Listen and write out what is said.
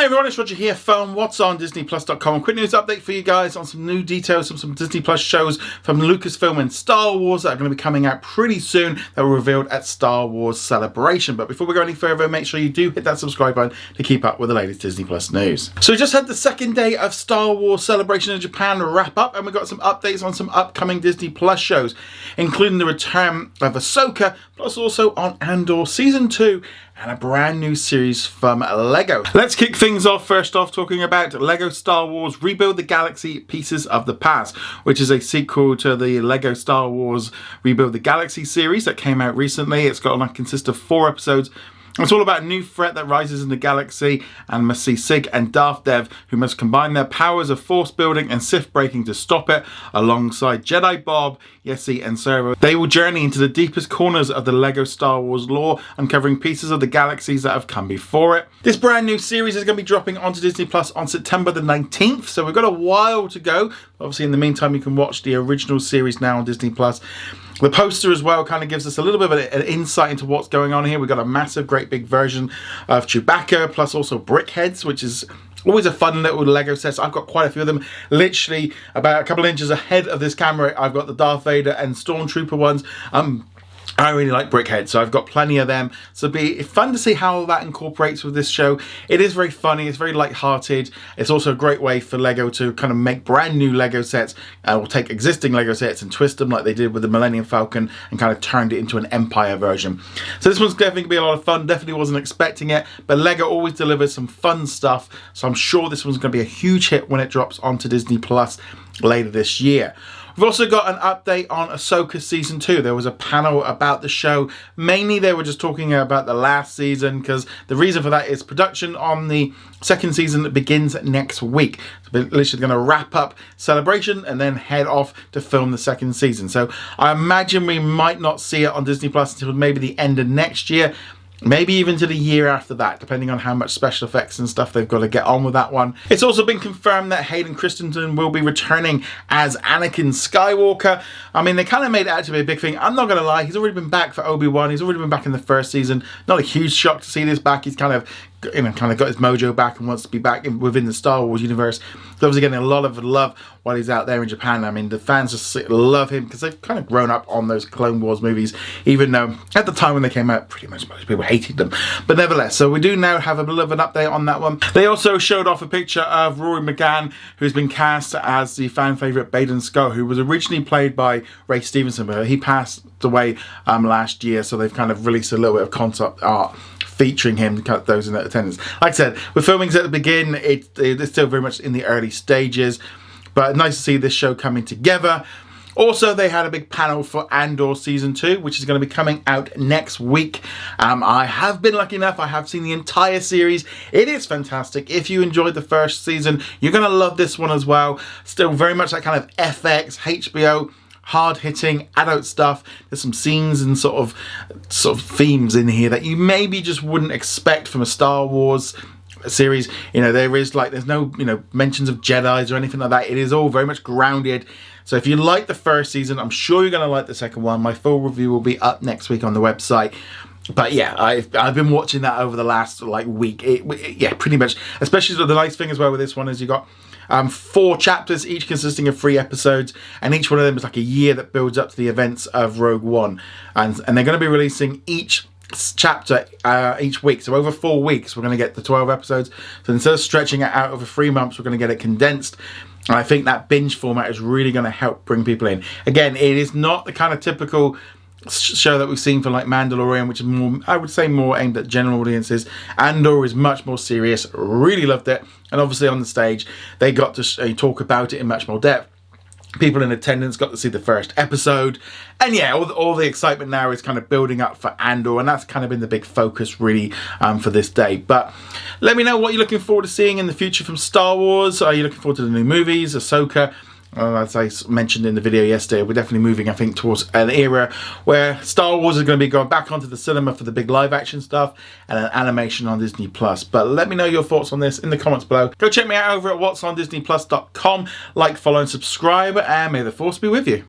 Hi everyone, it's Roger here from What's on DisneyPlus.com. Quick news update for you guys on some new details from some Disney Plus shows from Lucasfilm and Star Wars that are going to be coming out pretty soon that were revealed at Star Wars Celebration. But before we go any further, make sure you do hit that subscribe button to keep up with the latest Disney Plus news. So we just had the second day of Star Wars Celebration in Japan wrap up, and we got some updates on some upcoming Disney Plus shows, including the return of Ahsoka, plus also on Andor Season 2, and a brand new series from Lego. Let's kick things off first off talking about Lego Star Wars Rebuild the Galaxy Pieces of the Past, which is a sequel to the Lego Star Wars Rebuild the Galaxy series that came out recently. It's got to consist of 4 episodes. It's all about a new threat that rises in the galaxy and must see Sig and Darth Dev, who must combine their powers of force building and Sith breaking to stop it, alongside Jedi Bob, Yessi and Sarah. They will journey into the deepest corners of the Lego Star Wars lore, uncovering pieces of the galaxies that have come before it. This brand new series is going to be dropping onto Disney Plus on September the 19th, so we've got a while to go. Obviously, in the meantime, you can watch the original series now on Disney Plus. The poster as well kind of gives us a little bit of an insight into what's going on here. We've got a massive, great big version of Chewbacca, plus also Brickheads, which is always a fun little Lego set. I've got quite a few of them. Literally about a couple of inches ahead of this camera, I've got the Darth Vader and Stormtrooper ones. I really like Brickhead, so I've got plenty of them. So it'll be fun to see how that incorporates with this show. It is very funny, it's very light-hearted. It's also a great way for Lego to kind of make brand new Lego sets, or take existing Lego sets and twist them like they did with the Millennium Falcon and kind of turned it into an Empire version. So this one's definitely going to be a lot of fun. Definitely wasn't expecting it, but Lego always delivers some fun stuff. So I'm sure this one's going to be a huge hit when it drops onto Disney Plus later this year. We've also got an update on Ahsoka Season 2. There was a panel about the show. Mainly they were just talking about the last season, because the reason for that is production on the second season that begins next week. So we're literally going to wrap up Celebration and then head off to film the second season. So I imagine we might not see it on Disney Plus until maybe the end of next year. Maybe even to the year after that, depending on how much special effects and stuff they've got to get on with that one. It's also been confirmed that Hayden Christensen will be returning as Anakin Skywalker. I mean, they kind of made it out to be a big thing. I'm not going to lie, he's already been back for Obi-Wan. He's already been back in the first season. Not a huge shock to see this back. He's kind of got his mojo back and wants to be back within the Star Wars universe. He's obviously getting a lot of love while he's out there in Japan. I mean, the fans just love him because they've kind of grown up on those Clone Wars movies, even though at the time when they came out, pretty much most people hated them. But nevertheless, so we do now have a little bit of an update on that one. They also showed off a picture of Rory McGann, who's been cast as the fan favourite Baden Scott, who was originally played by Ray Stevenson, but he passed away last year, so they've kind of released a little bit of concept art featuring him, those in attendance. Like I said, with filmings at the begin, it's still very much in the early stages, but nice to see this show coming together. Also, they had a big panel for Andor Season 2, which is going to be coming out next week. I have been lucky enough, I have seen the entire series. It is fantastic. If you enjoyed the first season, you're going to love this one as well. Still very much that kind of FX, HBO, hard-hitting adult stuff. There's some scenes and sort of themes in here that you maybe just wouldn't expect from a Star Wars series. There's no mentions of Jedis or anything like that. It is all very much grounded. So if you like the first season, I'm sure you're going to like the second one. My full review will be up next week on the website. But yeah, I've been watching that over the last week. Pretty much. Especially the nice thing as well with this one is you got 4 chapters, each consisting of 3 episodes, and each one of them is like a year that builds up to the events of Rogue One, and they're going to be releasing each chapter each week. So over 4 weeks, we're going to get the 12 episodes. So instead of stretching it out over 3 months, we're going to get it condensed. And I think that binge format is really going to help bring people in. Again, it is not the kind of typical show that we've seen for like Mandalorian, which is more, I would say, more aimed at general audiences. Andor is much more serious. Really loved it, and obviously on the stage they got to talk about it in much more depth. People in attendance got to see the first episode, and yeah, all the excitement now is kind of building up for Andor, and that's kind of been the big focus really for this day. But let me know what you're looking forward to seeing in the future from Star Wars. Are you looking forward to the new movies, Ahsoka? As I mentioned in the video yesterday, we're definitely moving, I think, towards an era where Star Wars is going to be going back onto the cinema for the big live action stuff and an animation on Disney Plus. But let me know your thoughts on this in the comments below. Go check me out over at whatsondisneyplus.com. Like, follow and subscribe, and may the force be with you.